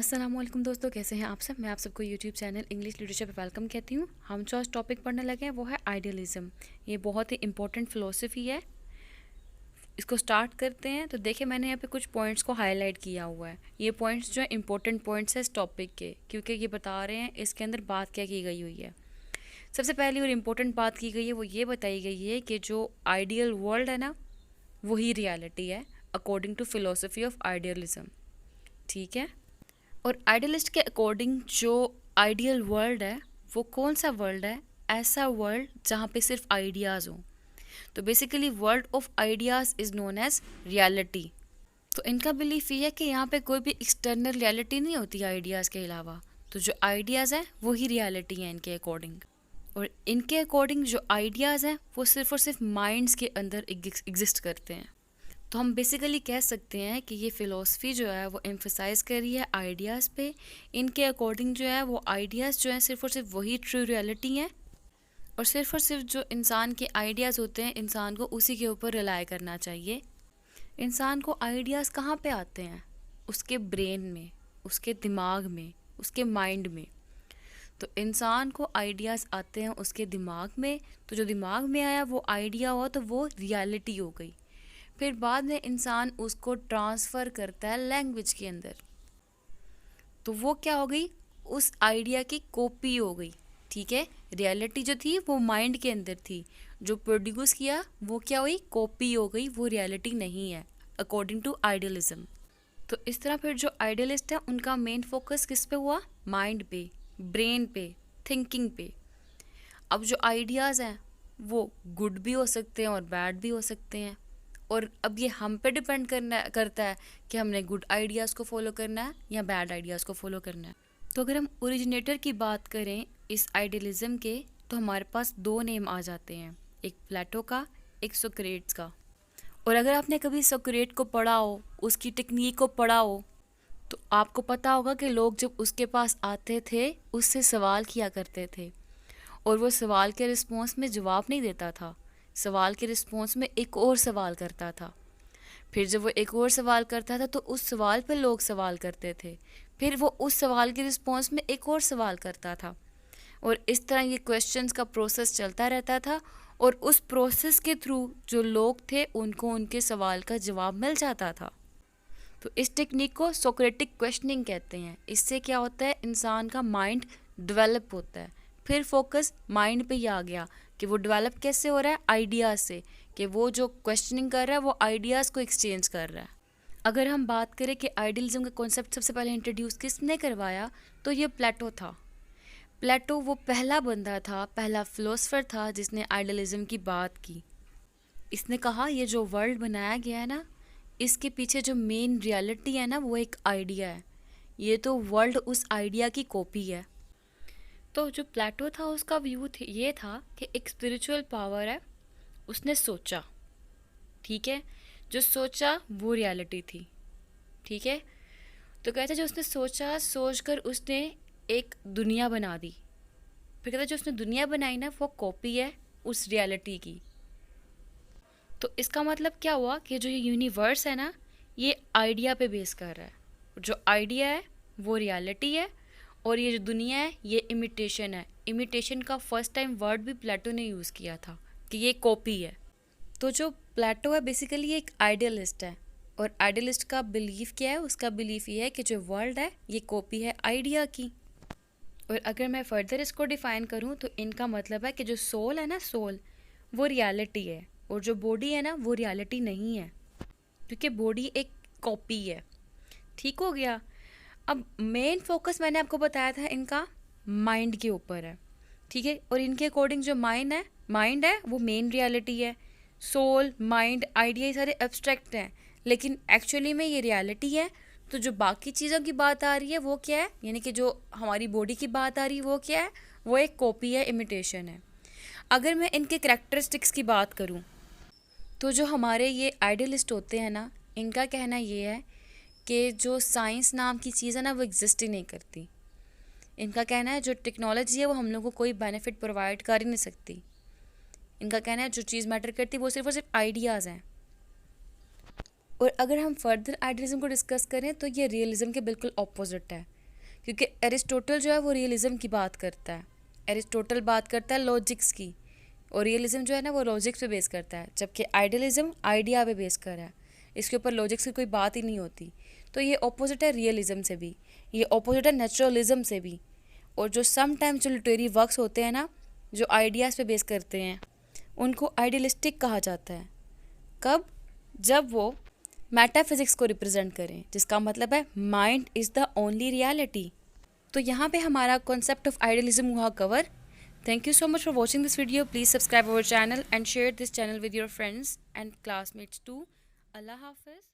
अस्सलाम वालेकुम दोस्तों, कैसे हैं आप सब। मैं आप सबको यूट्यूब चैनल इंग्लिश लिटरेचर पे वेलकम कहती हूँ। हम जो आज टॉपिक पढ़ने लगे हैं वो है आइडियलिज्म। ये बहुत ही इंपॉर्टेंट फ़िलोसफी है। इसको स्टार्ट करते हैं। तो देखिए, मैंने यहाँ पे कुछ पॉइंट्स को हाईलाइट किया हुआ है। ये पॉइंट्स जो है इंपॉर्टेंट पॉइंट्स है इस टॉपिक के, क्योंकि ये बता रहे हैं इसके अंदर बात क्या की गई हुई है। सबसे पहली और इम्पोर्टेंट बात की गई है वो ये बताई गई है कि जो आइडियल वर्ल्ड है ना, वही रियलिटी है according to philosophy of idealism. ठीक है। और आइडियलिस्ट के अकॉर्डिंग जो आइडियल वर्ल्ड है वो कौन सा वर्ल्ड है? ऐसा वर्ल्ड जहाँ पे सिर्फ आइडियाज़ हों। तो basically world of ideas is known as reality. तो इनका बिलीफ ये है कि यहाँ पे कोई भी एक्सटर्नल रियलिटी नहीं होती आइडियाज़ के अलावा। तो जो आइडियाज़ हैं वही रियलिटी है इनके अकॉर्डिंग। और इनके अकॉर्डिंग जो आइडियाज़ हैं वो सिर्फ और सिर्फ माइंड्स के अंदर एग्जिस्ट करते हैं। तो हम बेसिकली कह सकते हैं कि ये फ़िलोसफी जो है वो एम्फसाइज़ कर रही है आइडियाज़ पे। इनके अकॉर्डिंग जो है वो आइडियाज़ जो हैं सिर्फ और सिर्फ वही ट्रू रियलिटी हैं, और सिर्फ जो इंसान के आइडियाज़ होते हैं इंसान को उसी के ऊपर रिलाई करना चाहिए। इंसान को आइडियाज़ कहाँ पे आते हैं? उसके ब्रेन में, उसके दिमाग में, उसके माइंड में। तो इंसान को आइडियाज़ आते हैं उसके दिमाग में। तो जो दिमाग में आया वो आइडिया हुआ तो वो रियलिटी हो गई। फिर बाद में इंसान उसको ट्रांसफ़र करता है लैंग्वेज के अंदर, तो वो क्या हो गई? उस आइडिया की कॉपी हो गई। ठीक है। रियलिटी जो थी वो माइंड के अंदर थी, जो प्रोड्यूस किया वो क्या हुई? कॉपी हो गई, वो रियलिटी नहीं है अकॉर्डिंग टू आइडियलिज्म। तो इस तरह फिर जो आइडियलिस्ट है उनका मेन फोकस किस पे हुआ? माइंड पे, ब्रेन पे, थिंकिंग पे। अब जो आइडियाज़ हैं वो गुड भी हो सकते हैं और बैड भी हो सकते हैं, और अब ये हम पे डिपेंड करता है कि हमने गुड आइडियाज़ को फॉलो करना है या बैड आइडियाज़ को फॉलो करना है। तो अगर हम ओरिजिनेटर की बात करें इस आइडियलिज्म के, तो हमारे पास दो नेम आ जाते हैं, एक प्लेटो का, एक सोक्रेट्स का। और अगर आपने कभी सोक्रेट को पढ़ा हो, उसकी टेक्निक को पढ़ा हो, तो आपको पता होगा कि लोग जब उसके पास आते थे उससे सवाल किया करते थे, और वो सवाल के रिस्पॉन्स में जवाब नहीं देता था, सवाल के रिस्पॉन्स में एक और सवाल करता था। फिर जब वो एक और सवाल करता था तो उस सवाल पर लोग सवाल करते थे, फिर वो उस सवाल के रिस्पॉन्स में एक और सवाल करता था, और इस तरह ये क्वेश्चंस का प्रोसेस चलता रहता था। और उस प्रोसेस के थ्रू जो लोग थे उनको उनके सवाल का जवाब मिल जाता था। तो इस टेक्निक को सोक्रेटिक क्वेश्चनिंग कहते हैं। इससे क्या होता है? इंसान का माइंड डेवलप होता है। फिर फोकस माइंड पे ही आ गया कि वो डेवलप कैसे हो रहा है? आइडियाज़ से, कि वो जो क्वेश्चनिंग कर रहा है वो आइडियाज़ को एक्सचेंज कर रहा है। अगर हम बात करें कि आइडियलिज्म का कॉन्सेप्ट सबसे पहले इंट्रोड्यूस किसने करवाया, तो ये प्लेटो था। प्लेटो वो पहला बंदा था, पहला फिलोसफर था जिसने आइडियलिज्म की बात की। इसने कहा ये जो वर्ल्ड बनाया गया है ना, इसके पीछे जो मेन रियलिटी है ना वो एक आइडिया है। ये तो वर्ल्ड उस आइडिया की कॉपी है। तो जो प्लेटो था उसका व्यू ये था कि एक स्पिरिचुअल पावर है, उसने सोचा। ठीक है। जो सोचा वो रियलिटी थी। ठीक है। तो कहते जो उसने सोचा, सोचकर उसने एक दुनिया बना दी। फिर कहता जो उसने दुनिया बनाई ना वो कॉपी है उस रियलिटी की। तो इसका मतलब क्या हुआ कि जो ये यूनिवर्स है ना, ये आइडिया पे बेस कर रहा है। जो आइडिया है वो रियलिटी है, और ये जो दुनिया है ये इमिटेशन है। इमिटेशन का फर्स्ट टाइम वर्ड भी प्लेटो ने यूज़ किया था कि ये कॉपी है। तो जो प्लेटो है बेसिकली एक आइडियलिस्ट है, और आइडियलिस्ट का बिलीफ क्या है? उसका बिलीफ ये है कि जो वर्ल्ड है ये कॉपी है आइडिया की। और अगर मैं फर्दर इसको डिफ़ाइन करूँ तो इनका मतलब है कि जो सोल है ना, सोल वो रियलिटी है, और जो बॉडी है ना वो रियलिटी नहीं है, क्योंकि बॉडी एक कॉपी है। ठीक हो गया। अब मेन फोकस मैंने आपको बताया था इनका माइंड के ऊपर है। ठीक है। और इनके अकॉर्डिंग जो माइंड है वो मेन रियलिटी है। सोल, माइंड, आइडिया ये सारे एब्स्ट्रैक्ट हैं, लेकिन एक्चुअली में ये रियलिटी है। तो जो बाकी चीज़ों की बात आ रही है वो क्या है? यानी कि जो हमारी बॉडी की बात आ रही है वो क्या है? वो एक कॉपी है, इमिटेशन है। अगर मैं इनके करैक्टरिस्टिक्स की बात करूं, तो जो हमारे ये आइडियलिस्ट होते हैं ना, इनका कहना ये है कि जो साइंस नाम की चीज़ है ना वो एग्जिस्ट ही नहीं करती। इनका कहना है जो टेक्नोलॉजी है वो हम लोगों को कोई बेनिफिट प्रोवाइड कर ही नहीं सकती। इनका कहना है जो चीज़ मैटर करती है वो सिर्फ और सिर्फ आइडियाज़ हैं। और अगर हम फर्दर आइडियलिज्म को डिस्कस करें तो ये रियलिज्म के बिल्कुल ऑपोजिट है, क्योंकि एरिस्टोटल जो है वो रियलिज्म की बात करता है। एरिस्टोटल बात करता है लॉजिक्स की, और रियलिज्म जो है ना वो लॉजिक्स पे बेस करता है, जबकि आइडियलिज्म आइडिया पे बेस कर है, इसके ऊपर लॉजिक्स की कोई बात ही नहीं होती। तो ये ऑपोजिट है रियलिज्म से भी, ये ऑपोजिट है नेचुरलिज्म से भी। और जो समटाइम्स जो लिटरेरी वर्क्स होते हैं ना जो आइडियाज़ पे बेस करते हैं, उनको आइडियलिस्टिक कहा जाता है। कब? जब वो मेटाफिजिक्स को रिप्रेजेंट करें, जिसका मतलब है mind is the only reality. तो यहाँ पे हमारा कॉन्सेप्ट ऑफ आइडियलिज्म हुआ cover. Thank you so much for watching this video. Please subscribe our channel and share this channel with your friends and classmates too. Allah Hafiz.